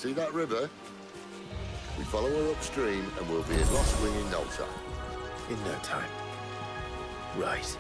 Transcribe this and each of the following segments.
See that river? We follow her upstream and we'll be in Lost Wing in no time. In no time. Right.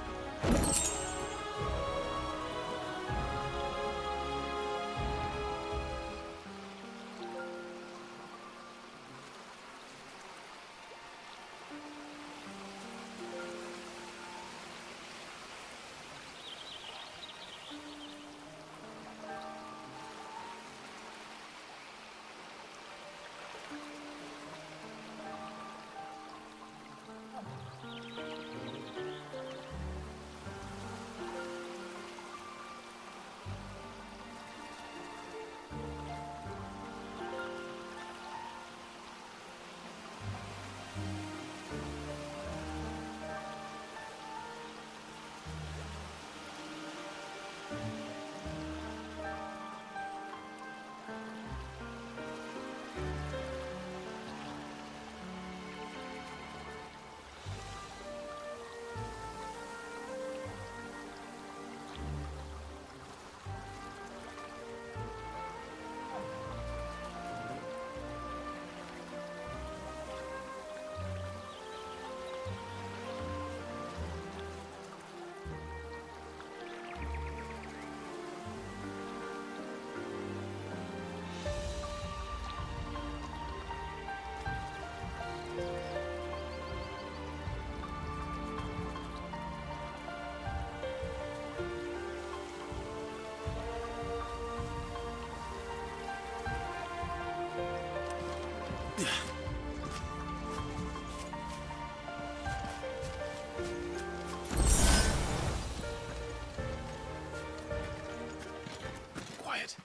Quiet.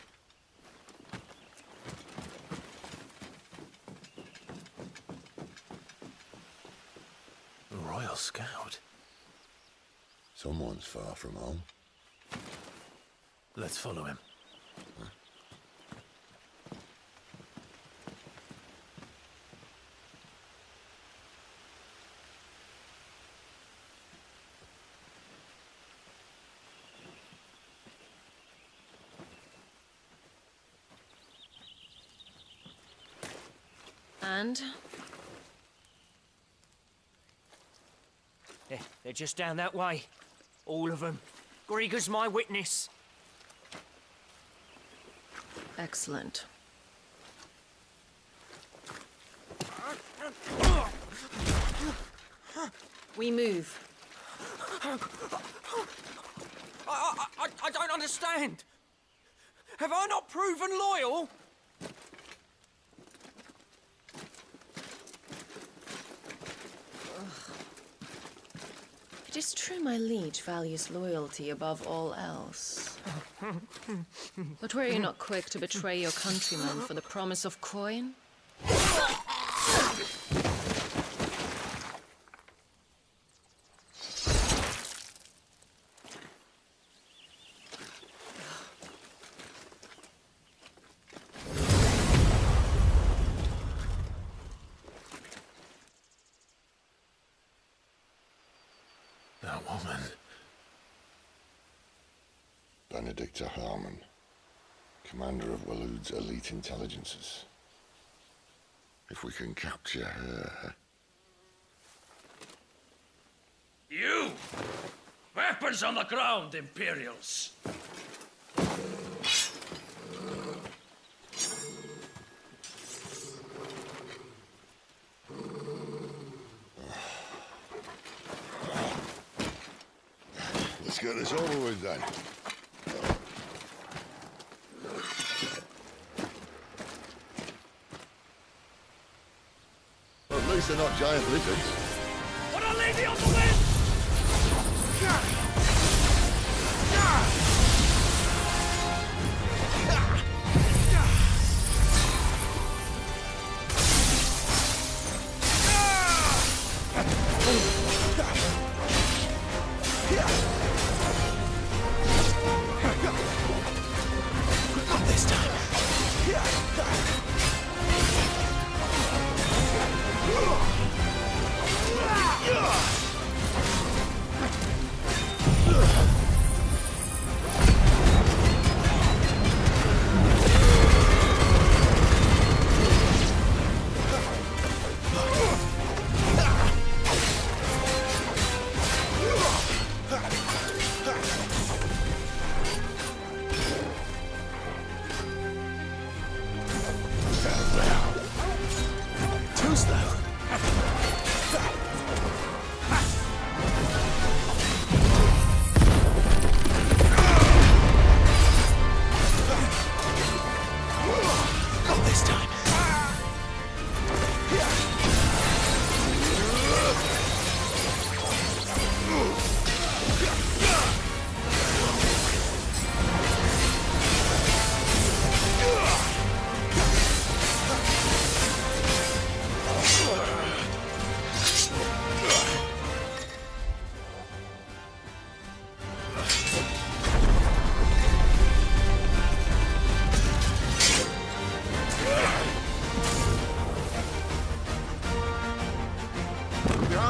A Royal Scout. Someone's far from home. Let's follow him. And? They're just down that way. All of them. Grieger's my witness. Excellent. We move. I don't understand. Have I not proven loyal? It is true my liege values loyalty above all else. But were you not quick to betray your countrymen for the promise of coin? That woman. Benedicta Harmon, commander of Waloed's elite intelligences. If we can capture her... You! Weapons on the ground, Imperials! Let's get this over with then. Well, at least they're not giant lizards. What a lady on the wind! Not this time.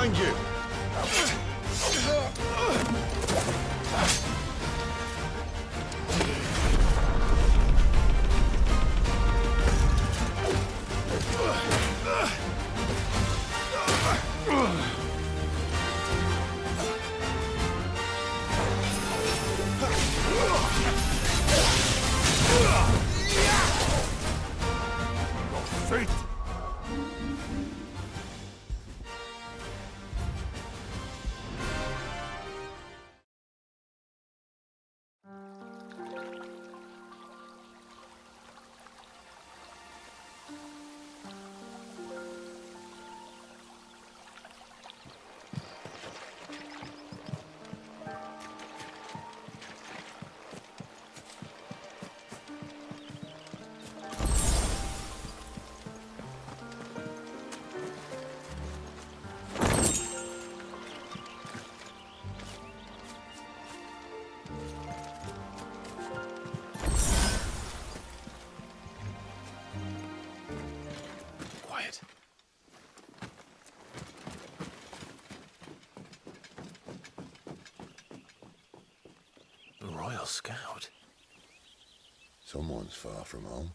behind you. Fate! Quiet. The Royal Scout. Someone's far from home.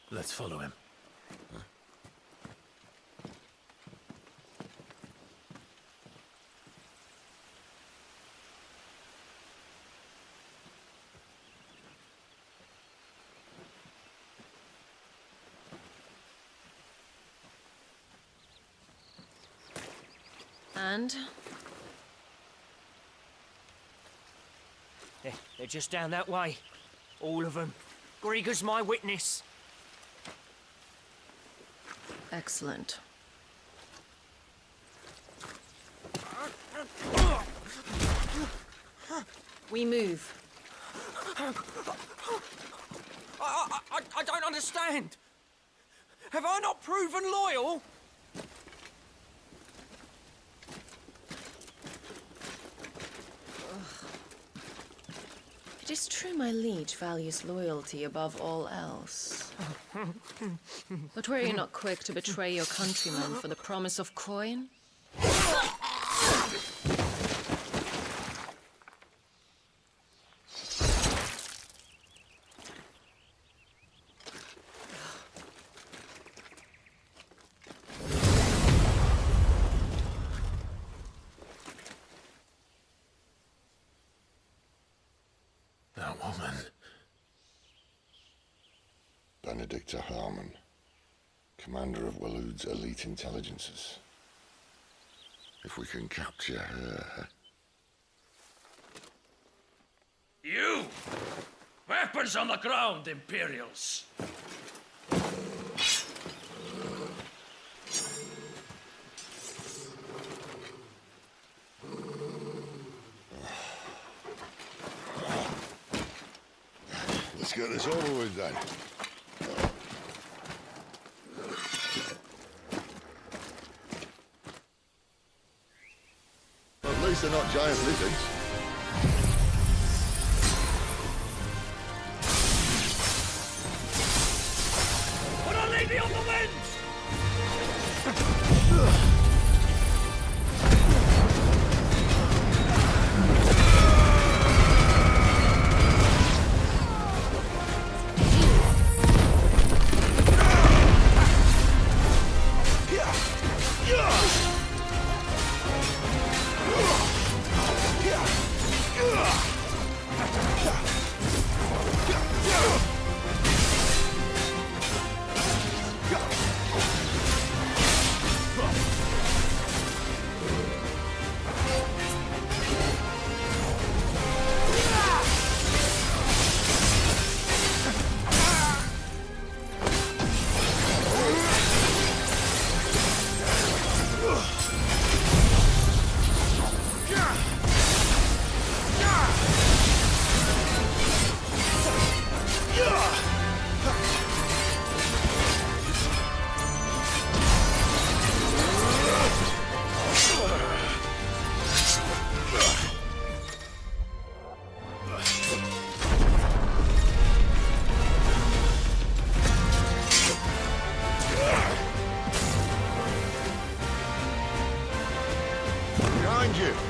Let's follow him. And? They're just down that way. All of them. Grieger's my witness. Excellent. We move. I don't understand. Have I not proven loyal? It is true my liege values loyalty above all else. But were you not quick to betray your countrymen for the promise of coin? That woman. Benedicta Harmon, commander of Waloed's elite intelligences. If we can capture her... You! Weapons on the ground, Imperials! Let's get this over with then. At least they're not giant lizards. Put a lady on the wind! Yeah! behind you!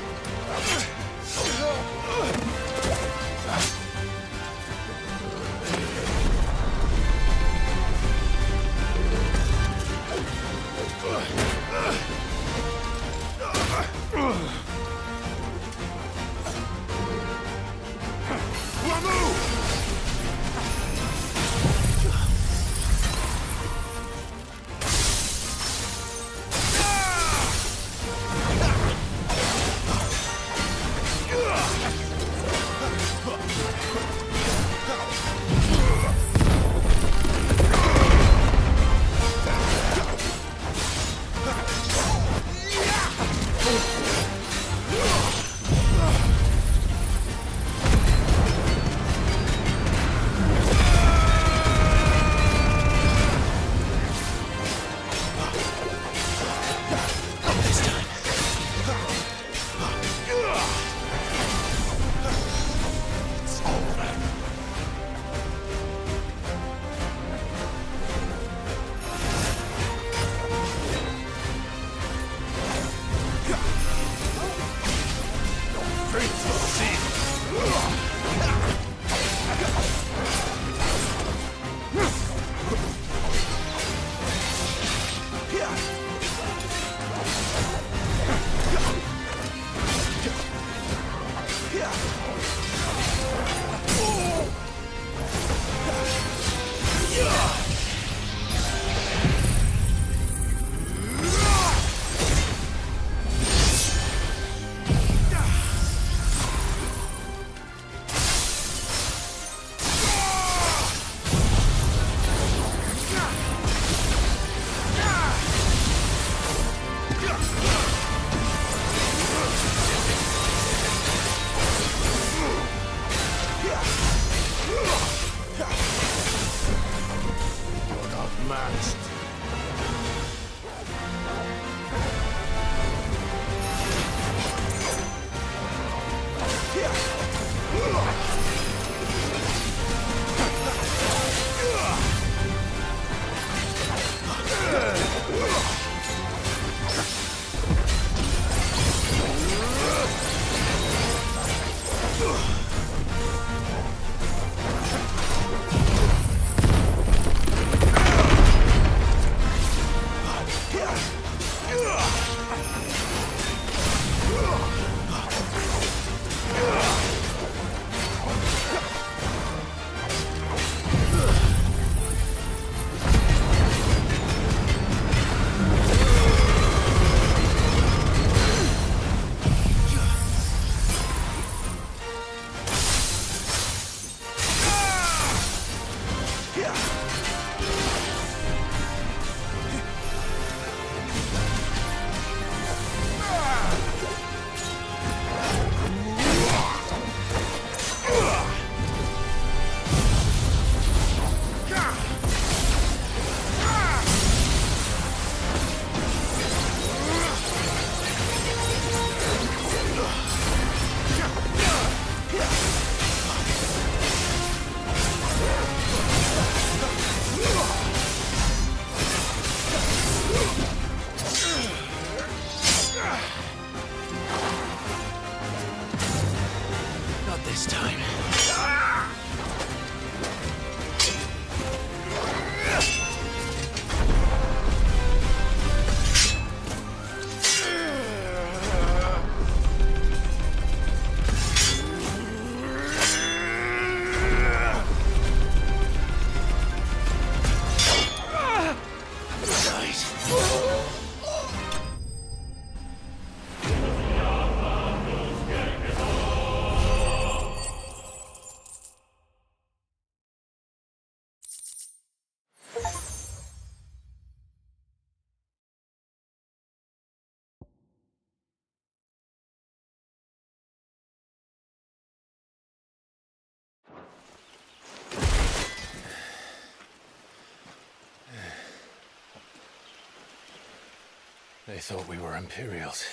They thought we were Imperials.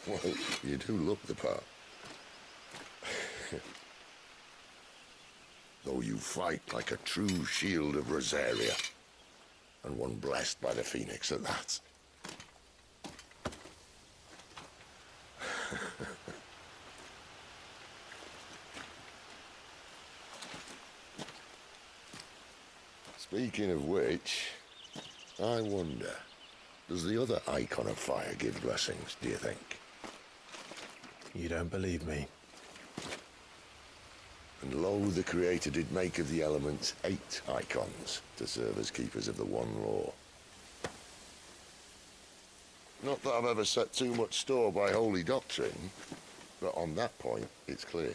Well, you do look the part. Though you fight like a true shield of Rosaria. And one blessed by the Phoenix at that. Speaking of which, I wonder, does the other icon of fire give blessings, do you think? You don't believe me? And lo, the Creator did make of the elements 8 icons to serve as keepers of the one law. Not that I've ever set too much store by holy doctrine, but on that point, it's clear.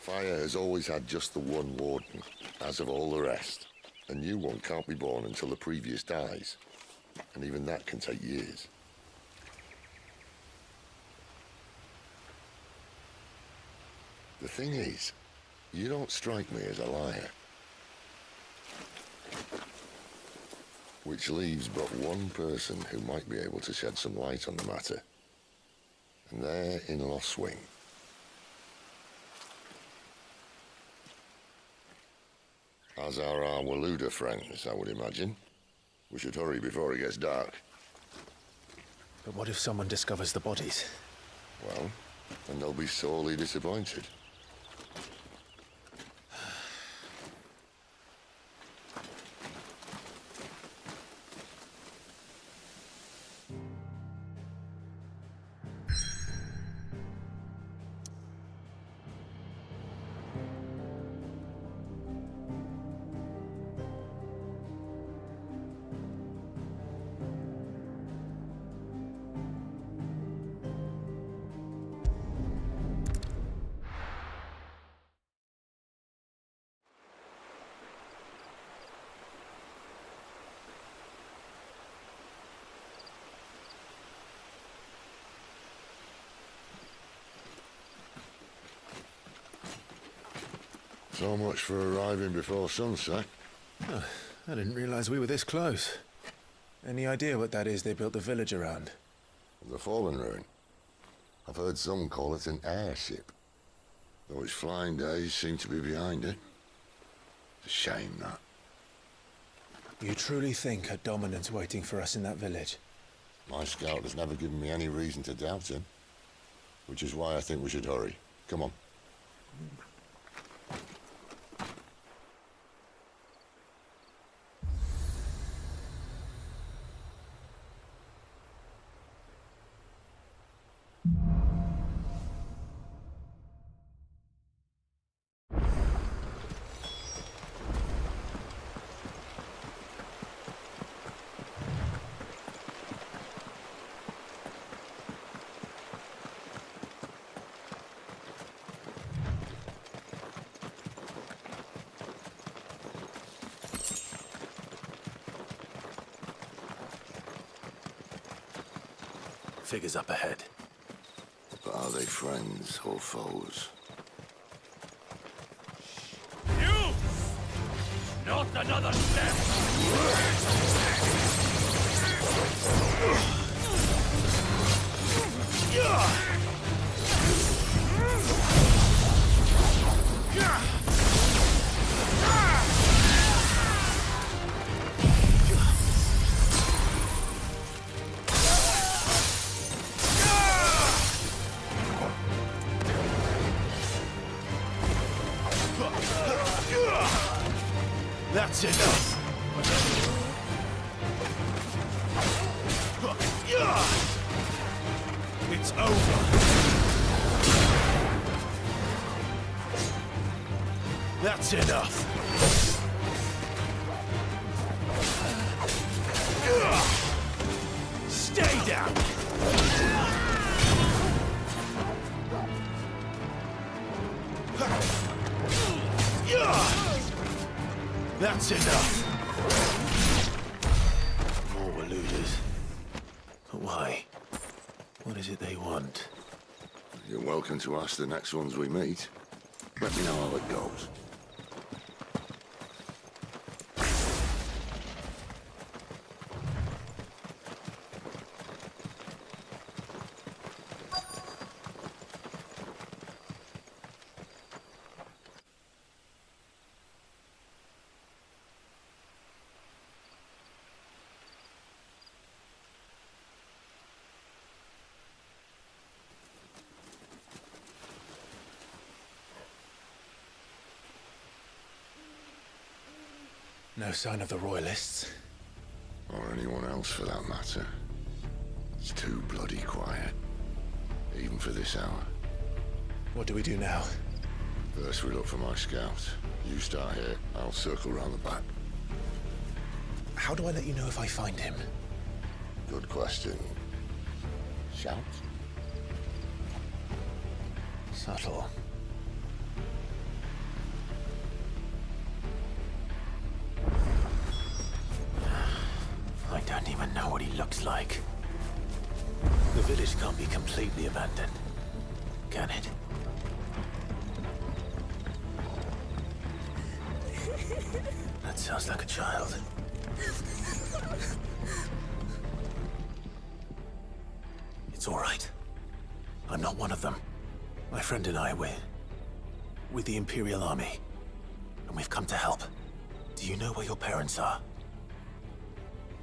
Fire has always had just the one warden, as of all the rest. A new one can't be born until the previous dies, and even that can take years. The thing is, you don't strike me as a liar. Which leaves but one person who might be able to shed some light on the matter. And they're in Lost Wing. As are our Waluda friends, I would imagine. We should hurry before it gets dark. But what if someone discovers the bodies? Well, then they'll be sorely disappointed. So much for arriving before sunset. Oh, I didn't realize we were this close. Any idea what that is they built the village around? The Fallen Ruin. I've heard some call it an airship. Though its flying days seem to be behind it. It's a shame, that. You truly think a dominant's waiting for us in that village? My scout has never given me any reason to doubt him. Which is why I think we should hurry. Come on. Figures up ahead. But are they friends or foes? You! Not another step! That's enough! It's over! That's enough! Stay down! That's enough! More Waludas. But why? What is it they want? You're welcome to ask the next ones we meet. Let me know how it goes. No sign of the Royalists. Or anyone else for that matter. It's too bloody quiet. Even for this hour. What do we do now? First we look for my scouts. You start here, I'll circle round the back. How do I let you know if I find him? Good question. Shout? Subtle. I don't even know what he looks like. The village can't be completely abandoned, can it? That sounds like a child. It's all right. I'm not one of them. My friend and I, we're with the Imperial Army. And we've come to help. Do you know where your parents are?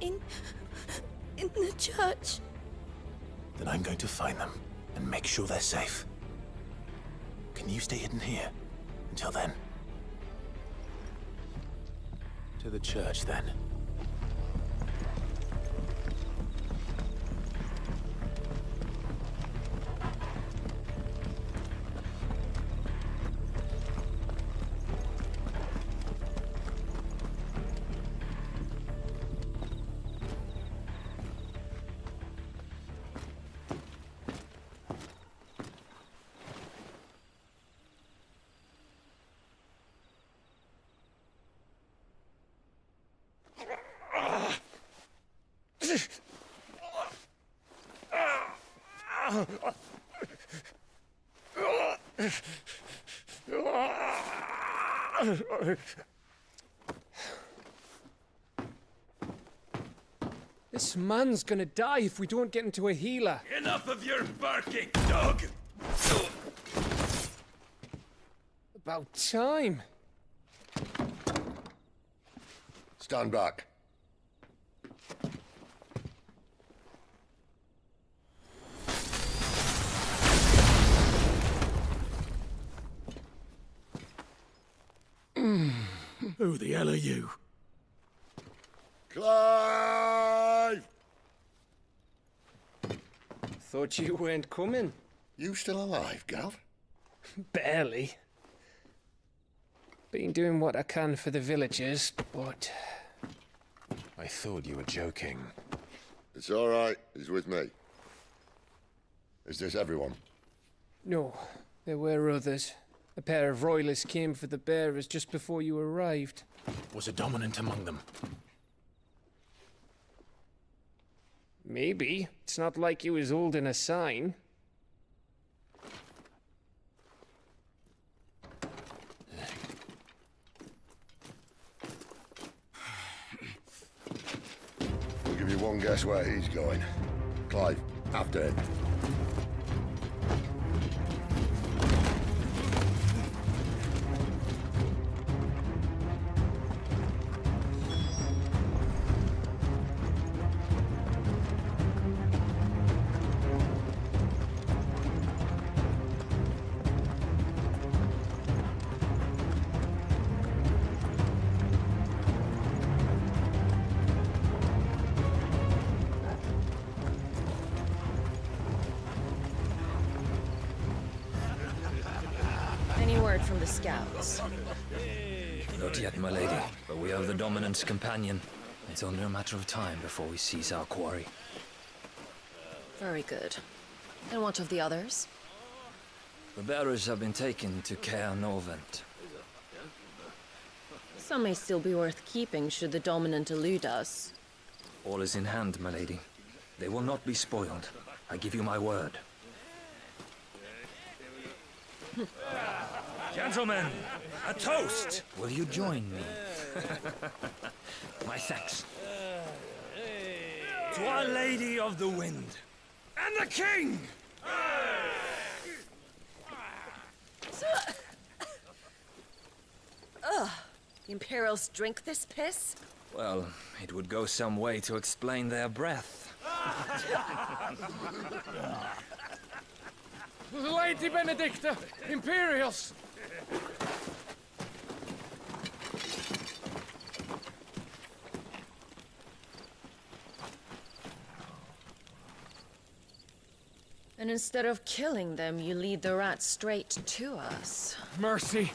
In the church. Then I'm going to find them and make sure they're safe. Can you stay hidden here until then? To the church, then. This man's gonna die if we don't get into a healer. Enough of your barking, dog! About time. Stand back. Who the hell are you? Clive! Thought you weren't coming. You still alive, Gav? Barely. Been doing what I can for the villagers, but... I thought you were joking. It's all right. He's with me. Is this everyone? No, there were others. A pair of royalists came for the bearers just before you arrived. Was a dominant among them? Maybe. It's not like he was holding a sign. I'll give you one guess where he's going. Clive, after him. Any word from the scouts? Not yet, my lady, but we have the Dominant's companion. It's only a matter of time before we seize our quarry. Very good. And what of the others? The bearers have been taken to Caer Novent. Some may still be worth keeping should the Dominant elude us. All is in hand, my lady. They will not be spoiled. I give you my word. Gentlemen, a toast! Will you join me? My thanks. To Our Lady of the Wind. And the King! The Imperials drink this piss? Well, it would go some way to explain their breath. Lady Benedicta! Imperials! And instead of killing them, you lead the rats straight to us. Mercy.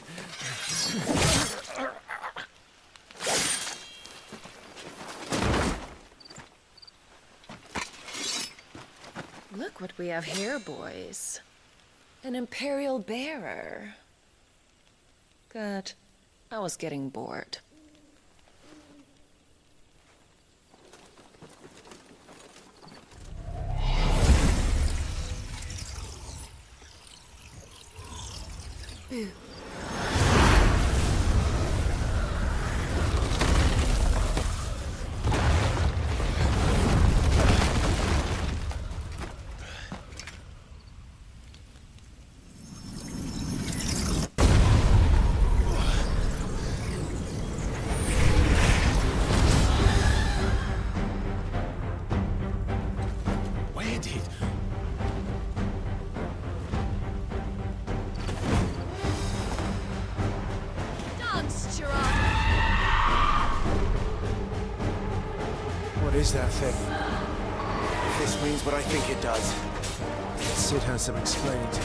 Look what we have here, boys. An Imperial bearer. Good. I was getting bored. Boo. Where did... Dance, Gerard! What is that thing? If this means what I think it does, Sid has some explaining to do.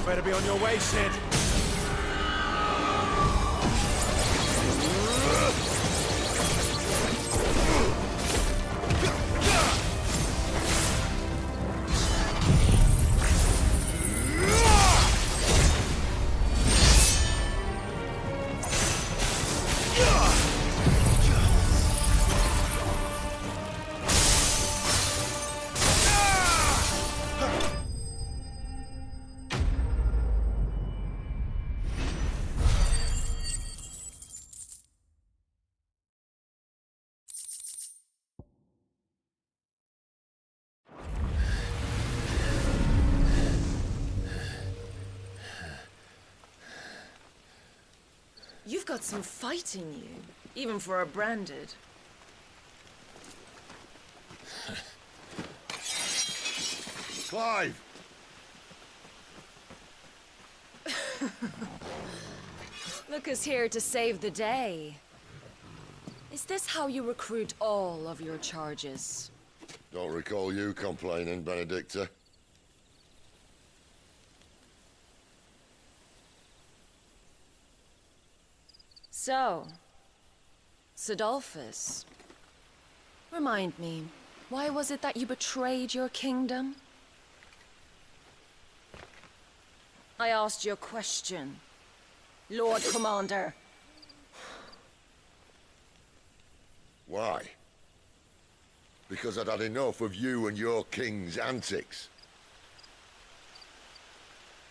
Better be on your way, Sid. You've got some fight in you, even for a branded. Clive! Look who's here to save the day. Is this how you recruit all of your charges? Don't recall you complaining, Benedicta. So, Sidolphus, remind me, why was it that you betrayed your kingdom? I asked you a question, Lord Commander. Why? Because I'd had enough of you and your king's antics.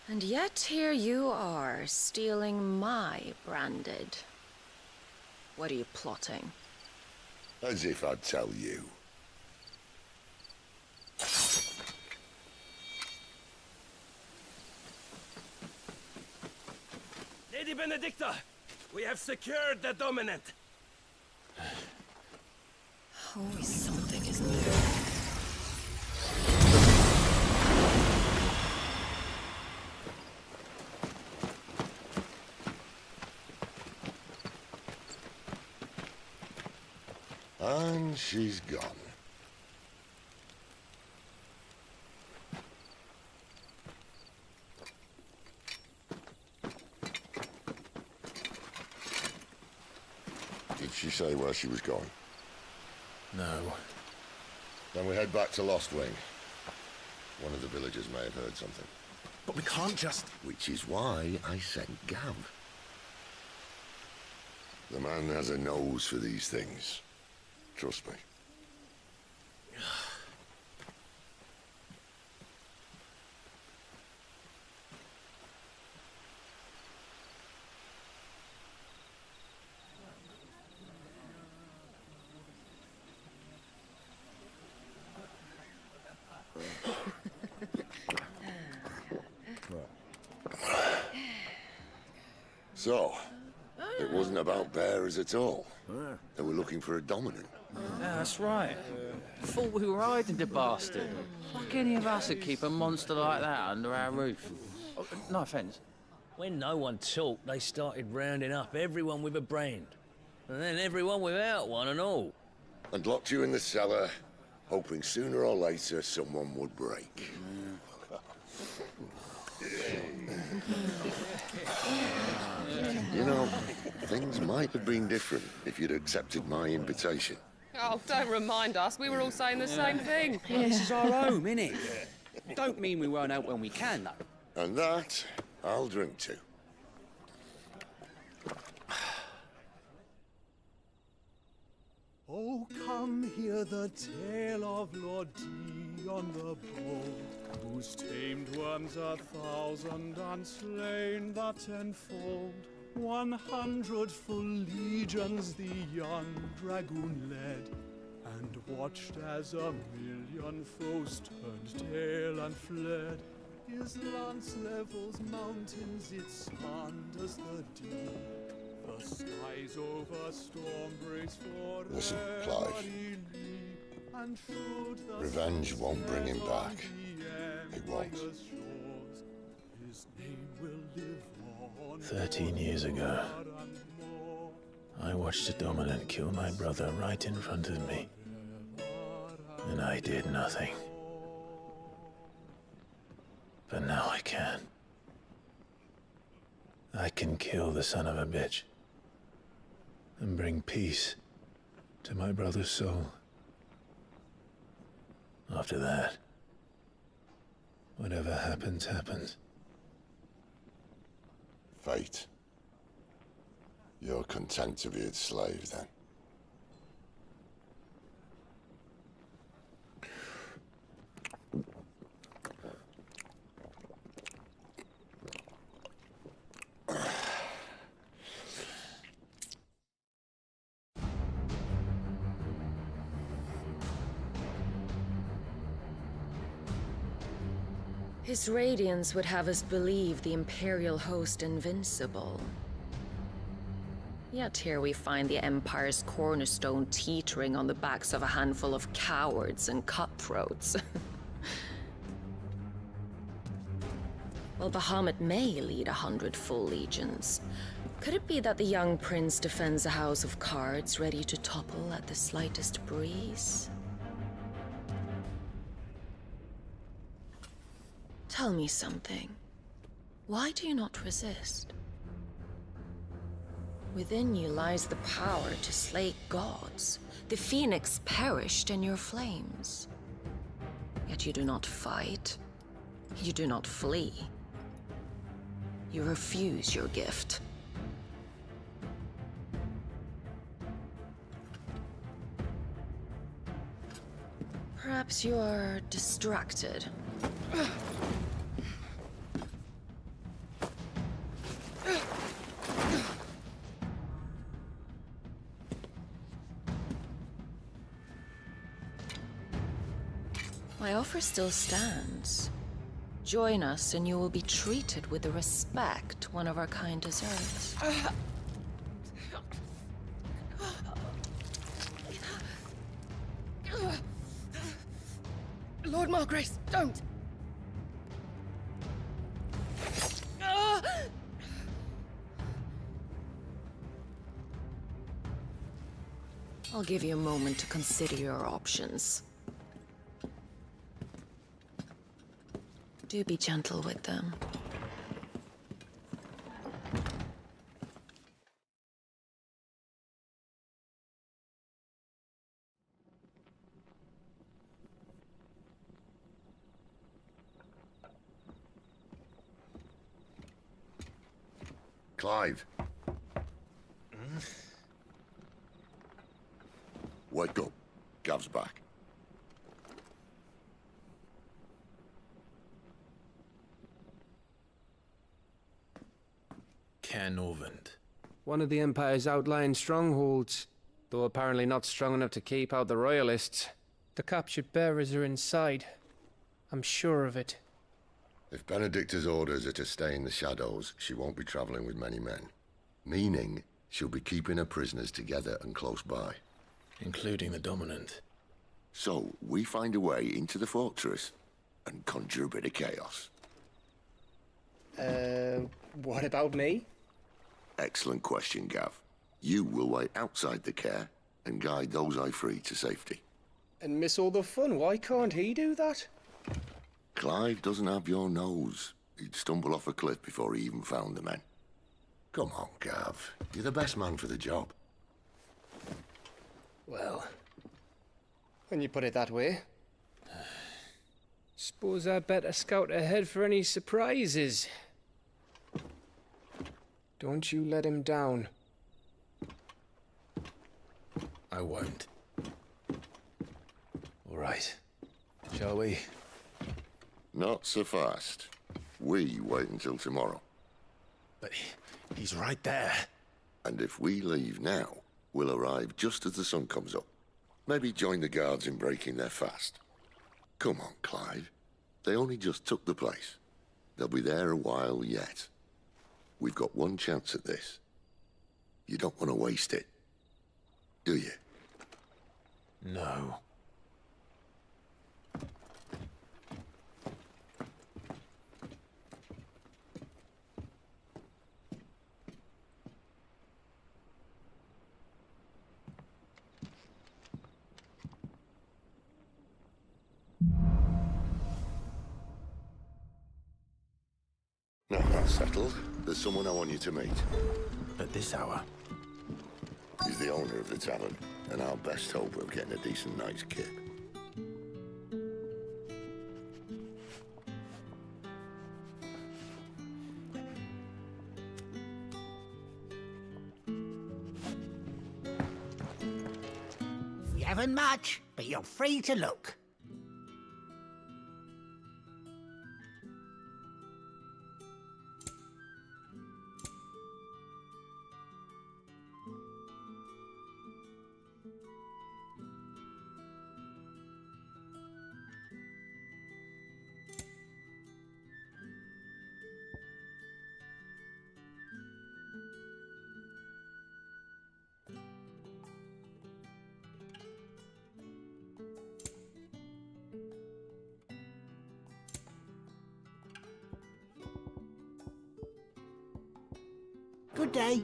And yet here you are, stealing my branded. What are you plotting? As if I'd tell you. Lady Benedicta, we have secured the dominant. Always something, isn't there? And she's gone. she say where she was going? No. Then we head back to Lost Wing. One of the villagers may have heard something. But we can't just... Which is why I sent Gav. The man has a nose for these things. Trust me. So, it wasn't about bearers at all. They were looking for a dominant. Yeah, that's right. Thought we were hiding the bastard. Like any of us would keep a monster like that under our roof. Oh, no offence. When no one talked, they started rounding up everyone with a brand. And then everyone without one and all. And locked you in the cellar, hoping sooner or later someone would break. You know, things might have been different if you'd accepted my invitation. Oh, don't remind us. We were all saying the same thing. This is our home, innit? Don't mean we won't help when we can, though. And that, I'll drink to. Oh, come hear the tale of Lord Dion the Bold, who's tamed worms 1,000 and slain the 10-fold. 100 full legions the young dragoon led, and watched as 1,000,000 foes turned tail and fled. His lance levels mountains, it spanders the deep. The skies over storm brace for Listen, Clive. Revenge won't bring him back. It won't. 13 years ago, I watched a dominant kill my brother right in front of me. And I did nothing. But now I can. I can kill the son of a bitch and bring peace to my brother's soul. After that, whatever happens, happens. Fate. You're content to be its slave, then? His radiance would have us believe the Imperial host invincible. Yet here we find the Empire's cornerstone teetering on the backs of a handful of cowards and cutthroats. While Bahamut may lead 100 full legions, could it be that the young prince defends a house of cards ready to topple at the slightest breeze? Tell me something. Why do you not resist? Within you lies the power to slay gods. The phoenix perished in your flames. Yet you do not fight. You do not flee. You refuse your gift. Perhaps you're distracted. My offer still stands. Join us and you will be treated with the respect one of our kind deserves. Lord Margrace, don't! I'll give you a moment to consider your options. Do be gentle with them. Clive. Wake up. Gav's back. Norvend. One of the Empire's outlying strongholds, though apparently not strong enough to keep out the Royalists. The captured bearers are inside. I'm sure of it. If Benedicta's orders are to stay in the shadows, she won't be traveling with many men. Meaning, she'll be keeping her prisoners together and close by. Including the Dominant. So, we find a way into the fortress and conjure a bit of chaos. What about me? Excellent question, Gav. You will wait outside the care and guide those I free to safety. And miss all the fun. Why can't he do that? Clive doesn't have your nose. He'd stumble off a cliff before he even found the men. Come on, Gav. You're the best man for the job. Well, when you put it that way. Suppose I'd better scout ahead for any surprises. Don't you let him down. I won't. All right. Shall we? Not so fast. We wait until tomorrow. But he's right there. And if we leave now, we'll arrive just as the sun comes up. Maybe join the guards in breaking their fast. Come on, Clive. They only just took the place. They'll be there a while yet. We've got one chance at this. You don't want to waste it, do you? No. Now that's settled. There's someone I want you to meet. At this hour? He's the owner of the tavern, and our best hope of getting a decent night's kip. We haven't much, but you're free to look. Good day.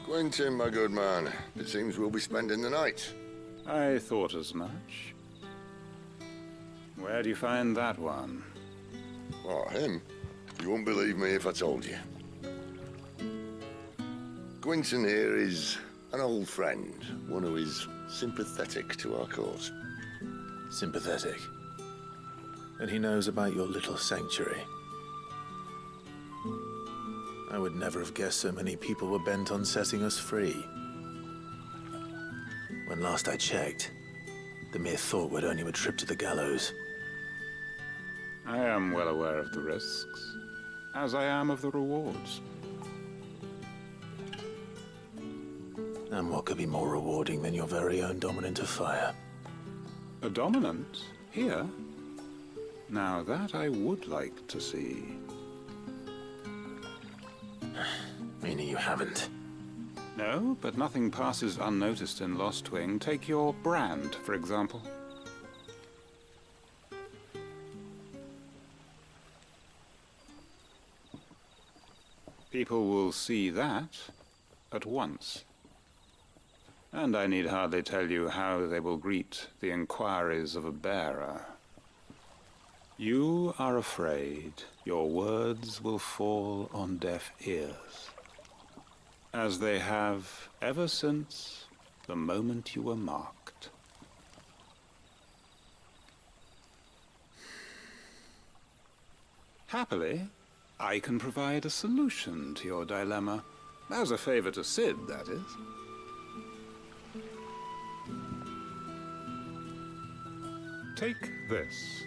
Quentin, my good man. It seems we'll be spending the night. I thought as much. Where do you find that one? Oh, him? You wouldn't believe me if I told you. Quentin here is an old friend, one who is sympathetic to our cause. Sympathetic. And he knows about your little sanctuary. I would never have guessed so many people were bent on setting us free. When last I checked, the mere thought would earn you a trip to the gallows. I am well aware of the risks, as I am of the rewards. And what could be more rewarding than your very own Dominant of Fire? A Dominant? Here? Now that I would like to see. Meaning you haven't? No, but nothing passes unnoticed in Lostwing. Take your brand, for example. People will see that at once. And I need hardly tell you how they will greet the inquiries of a bearer. You are afraid your words will fall on deaf ears, as they have ever since the moment you were marked. Happily, I can provide a solution to your dilemma. As a favor to Sid, that is. Take this.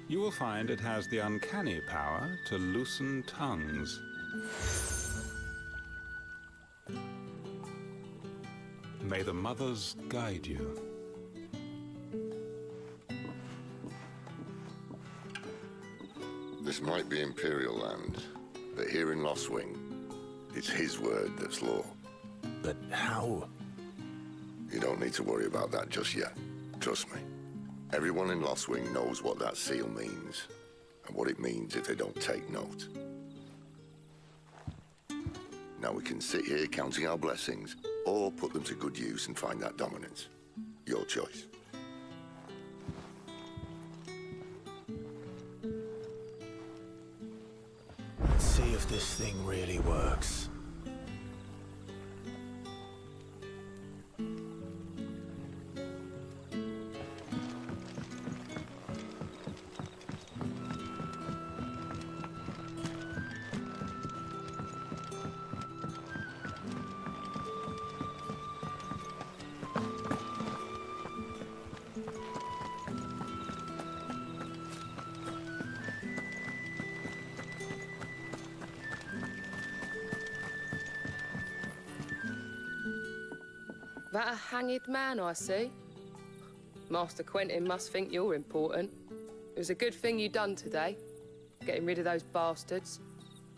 You will find it has the uncanny power to loosen tongues. May the mothers guide you. This might be Imperial land, but here in Lost Wing, it's his word that's law. But how? You don't need to worry about that just yet. Trust me. Everyone in Lost Wing knows what that seal means, and what it means if they don't take note. Now we can sit here counting our blessings, or put them to good use and find that dominance. Your choice. Let's see if this thing really works. That a hanged man I see? Master Quentin must think you're important. It was a good thing you done today, getting rid of those bastards.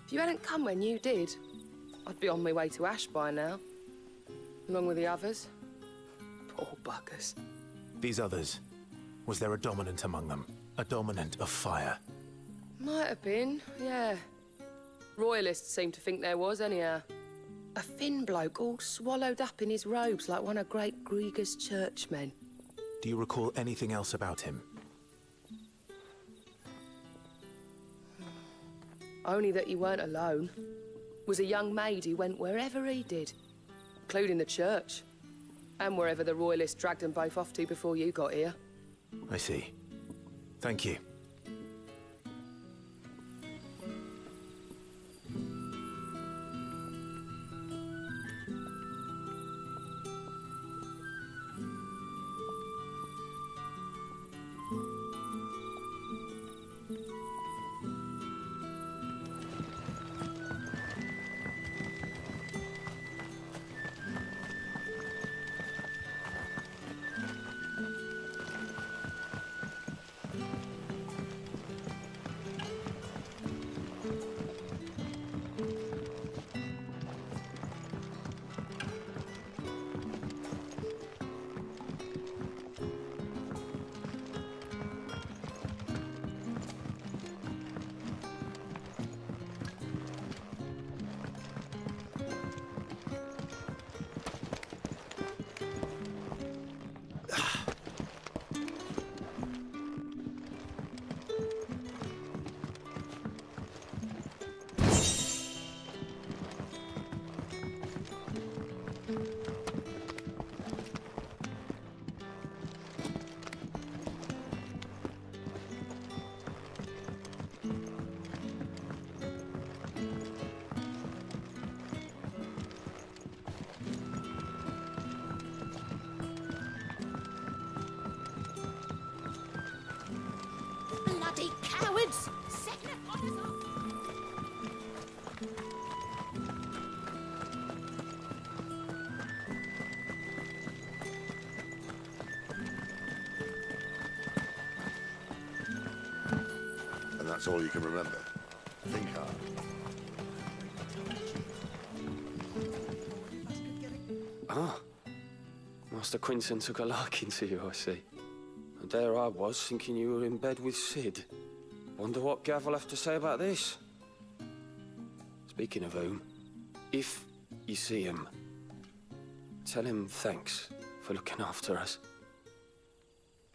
If you hadn't come when you did, I'd be on my way to Ash by now, along with the others. Poor buggers. These others, was there a dominant among them? A dominant of fire? Might have been, yeah. Royalists seem to think there was, anyhow. A thin bloke all swallowed up in his robes like one of great Grieger's churchmen. Do you recall anything else about him? Only that he weren't alone. Was a young maid who went wherever he did, including the church, and wherever the Royalists dragged them both off to before you got here. I see. Thank you. Bloody cowards! Setting upon us all. And that's all you can remember. Think hard. Ah. Master Quinton took a liking to you, I see. And there I was, thinking you were in bed with Sid. Wonder what Gav will have to say about this. Speaking of whom, if you see him, Tell him thanks for looking after us.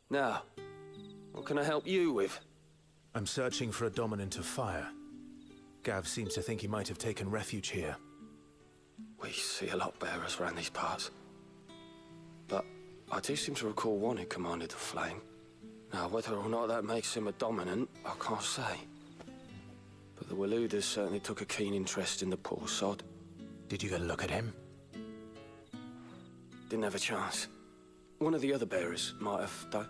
Now, what can I help you with? I'm searching for a dominant of fire. Gav seems to think he might have taken refuge here. We see a lot bearers around these parts. But I do seem to recall one who commanded the flame. Now, whether or not that makes him a dominant, I can't say. But the Waluders certainly took a keen interest in the poor sod. Did you get a look at him? Didn't have a chance. One of the other bearers might have done.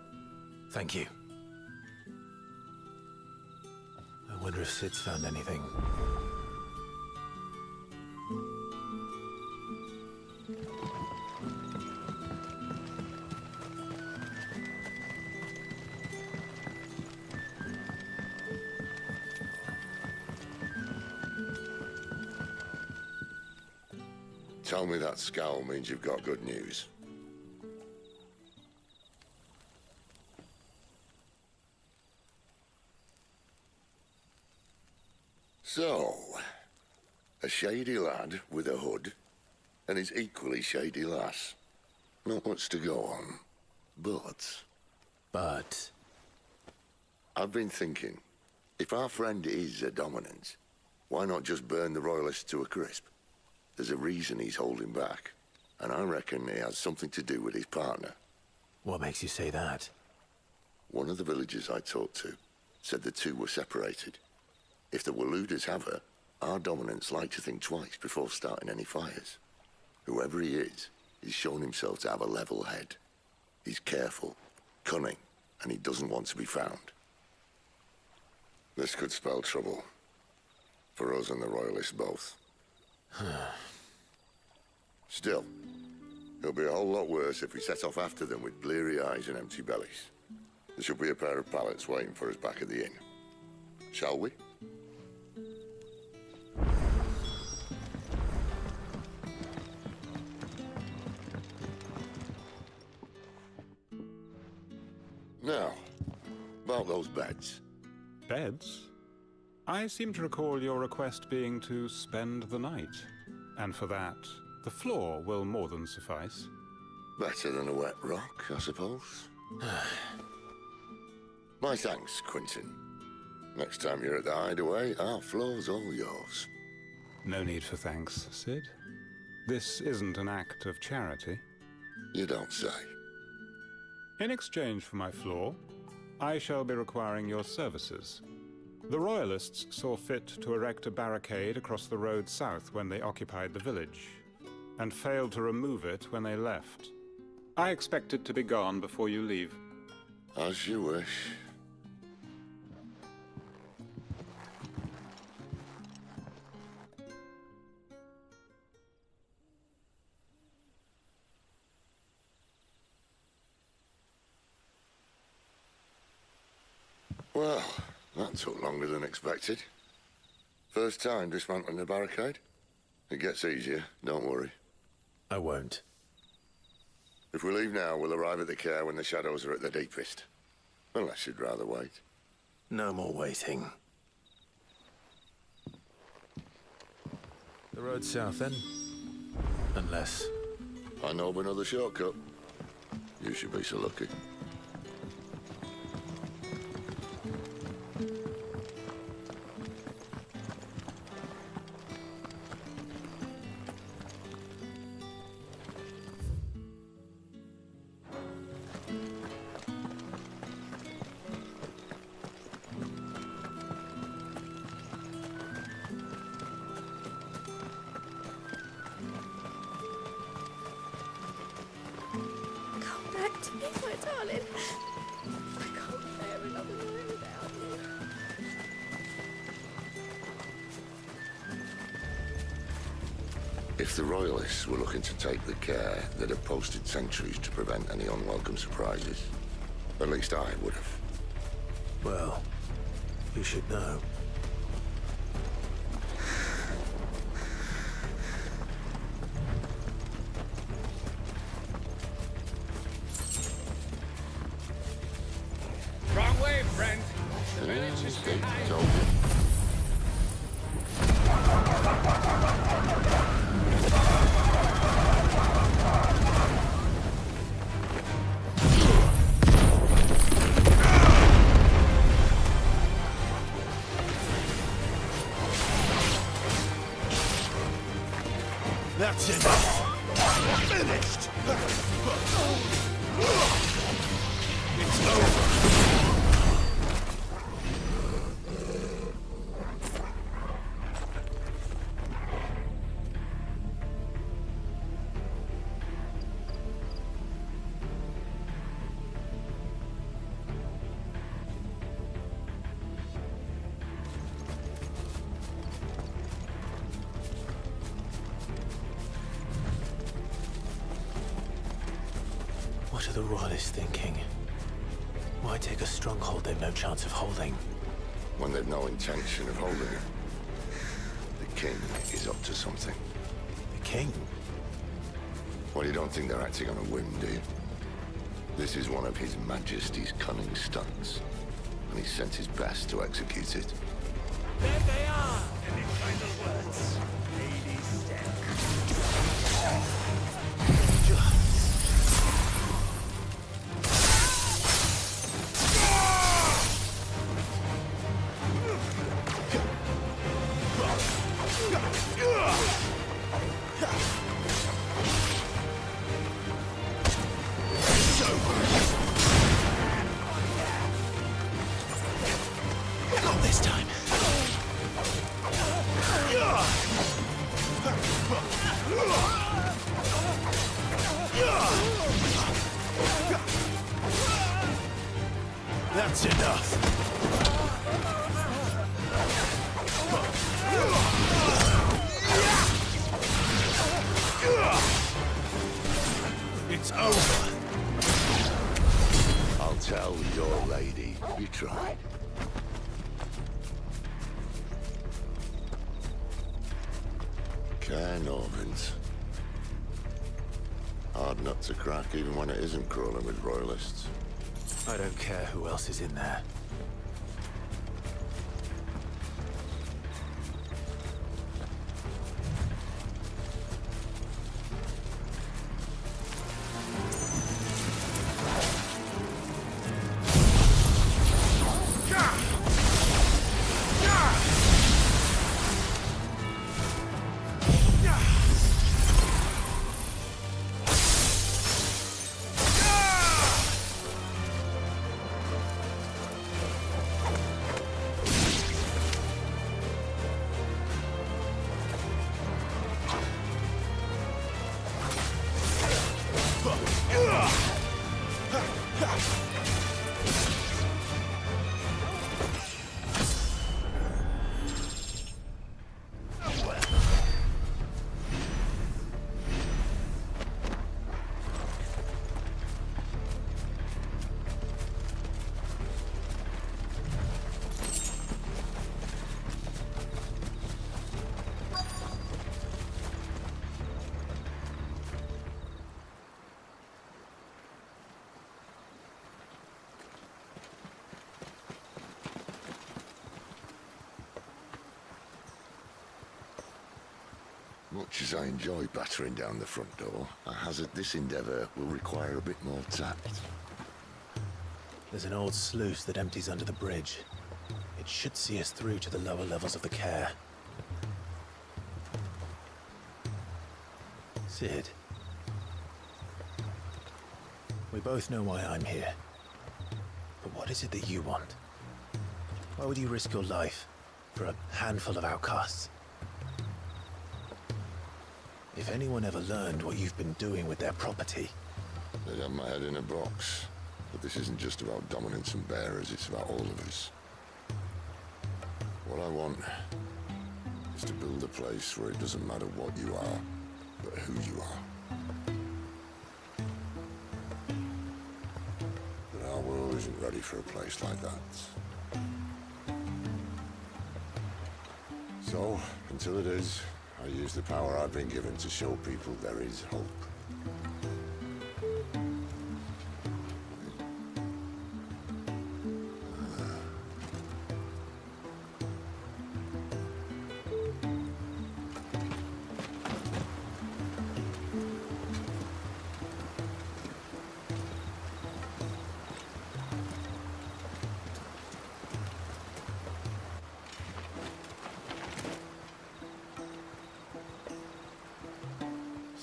Thank you. I wonder if Sid's found anything. Tell me that scowl means you've got good news. So, a shady lad with a hood, and his equally shady lass. Not much to go on, but... I've been thinking, if our friend is a dominant, why not just burn the Royalists to a crisp? There's a reason he's holding back, and I reckon it has something to do with his partner. What makes you say that? One of the villagers I talked to said the two were separated. If the Waluders have her, our dominants like to think twice before starting any fires. Whoever he is, he's shown himself to have a level head. He's careful, cunning, and he doesn't want to be found. This could spell trouble. For us and the Royalists both. Still, it'll be a whole lot worse if we set off after them with bleary eyes and empty bellies. There should be a pair of pallets waiting for us back at the inn. Shall we? Now, about those beds. Beds? I seem to recall your request being to spend the night. And for that, the floor will more than suffice. Better than a wet rock, I suppose. My thanks, Quinton. Next time you're at the hideaway, our floor's all yours. No need for thanks, Sid. This isn't an act of charity. You don't say. In exchange for my floor, I shall be requiring your services. The Royalists saw fit to erect a barricade across the road south when they occupied the village, and failed to remove it when they left. I expect it to be gone before you leave. As you wish. Well, that took longer than expected. First time dismantling the barricade? It gets easier, don't worry. I won't. If we leave now, we'll arrive at the care when the shadows are at their deepest. Unless you'd rather wait. No more waiting. The road south, then? Unless... I know of another shortcut. You should be so lucky. If the Royalists were looking to take the care, they'd have posted sentries to prevent any unwelcome surprises. At least I would have. Well, you should know. Wrong way, friend. The village is behind. That's enough! Finished! It's over! What are the royalists thinking? Why take a stronghold they've no chance of holding? When they've no intention of holding it. The king is up to something. The king? Well, you don't think they're acting on a whim, do you? This is one of His Majesty's cunning stunts, and he sent his best to execute it. There they are! Any final words? Lady Step. Not this time. That's enough! It's over! I'll tell your lady you tried. Care Normans. Hard nut to crack even when it isn't crawling with royalists. I don't care who else is in there. Much as I enjoy battering down the front door, I hazard this endeavour will require a bit more tact. There's an old sluice that empties under the bridge. It should see us through to the lower levels of the care. Sid. We both know why I'm here. But what is it that you want? Why would you risk your life for a handful of outcasts? If anyone ever learned what you've been doing with their property... They'd have my head in a box. But this isn't just about dominance and bearers, it's about all of us. What I want is to build a place where it doesn't matter what you are, but who you are. But our world isn't ready for a place like that. So, until it is, I use the power I've been given to show people there is hope.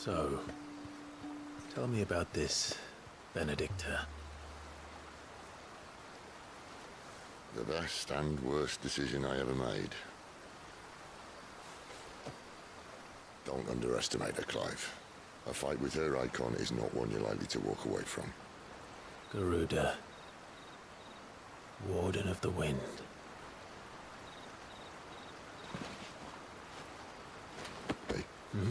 So, tell me about this Benedicta. The best and worst decision I ever made. Don't underestimate her, Clive. A fight with her icon is not one you're likely to walk away from. Garuda. Warden of the Wind. Hey? Hmm?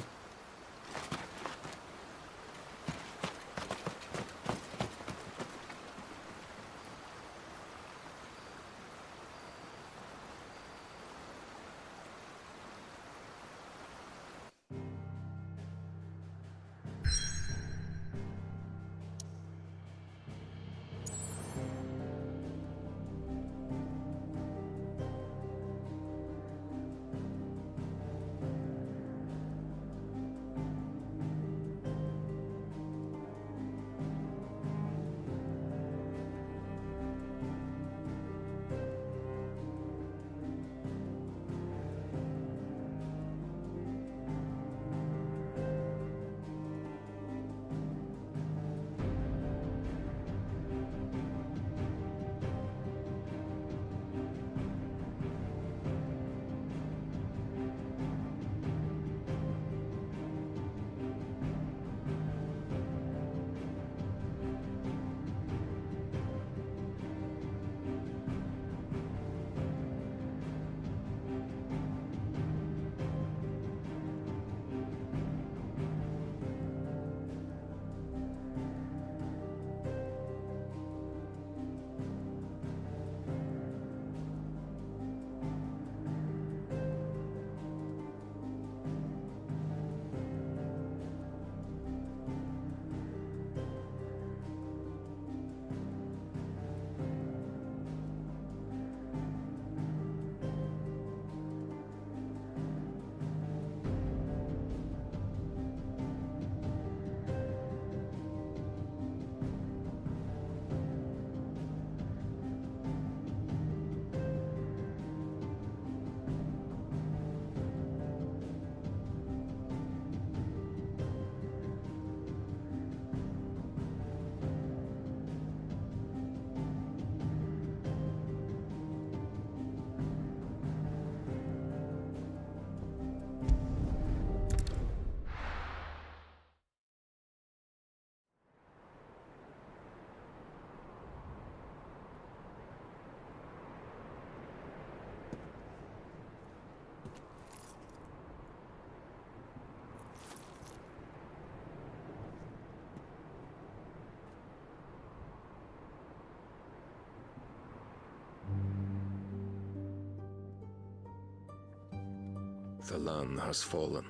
The land has fallen.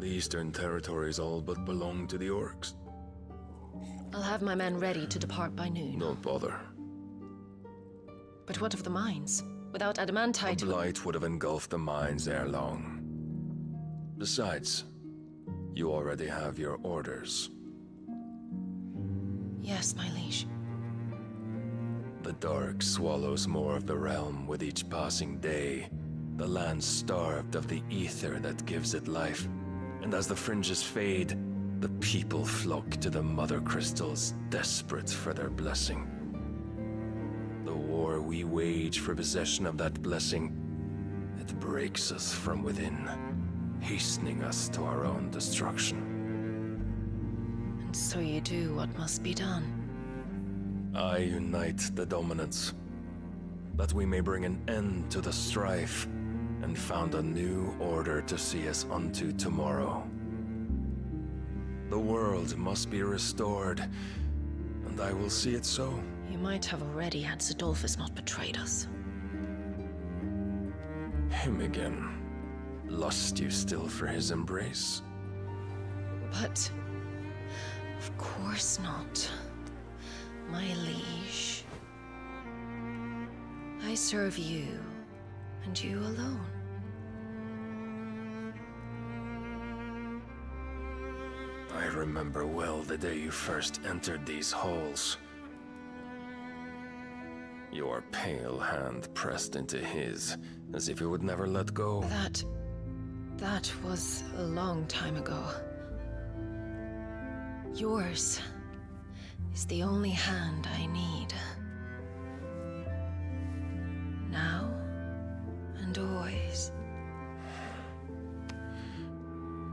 The Eastern Territories all but belong to the Orcs. I'll have my men ready to depart by noon. Don't bother. But what of the mines? Without adamantite... A blight would have engulfed the mines ere long. Besides, you already have your orders. Yes, my liege. The dark swallows more of the realm with each passing day. The land starved of the ether that gives it life. And as the fringes fade, the people flock to the mother crystals, desperate for their blessing. The war we wage for possession of that blessing, it breaks us from within, hastening us to our own destruction. And so you do what must be done. I unite the dominants, that we may bring an end to the strife, and found a new order to see us unto tomorrow. The world must be restored, and I will see it so. You might have already had Zidolphus not betrayed us. Him again. Lust you still for his embrace? But... of course not. My liege. I serve you, and you alone. I remember well the day you first entered these halls. Your pale hand pressed into his, as if you would never let go. That That was a long time ago. Yours is the only hand I need. Now and always.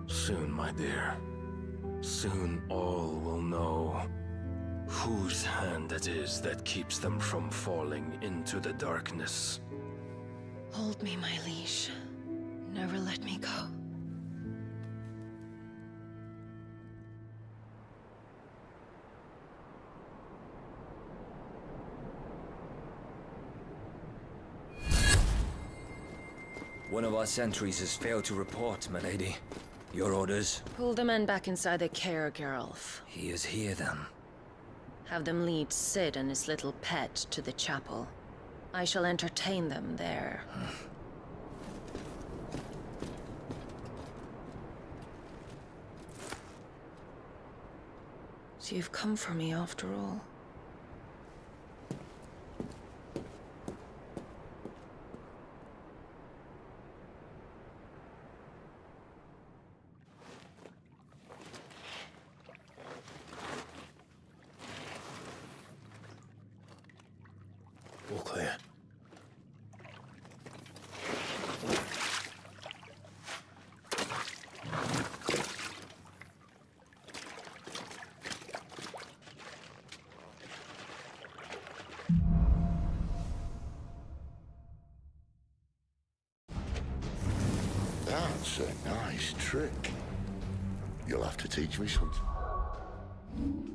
Soon, my dear. Soon all will know whose hand it is that keeps them from falling into the darkness. Hold me, my liege. Never let me go. One of our sentries has failed to report, milady. Your orders? Pull the men back inside the care, Geralf. He is here, then. Have them lead Sid and his little pet to the chapel. I shall entertain them there. So you've come for me after all. All clear. That's a nice trick. You'll have to teach me something.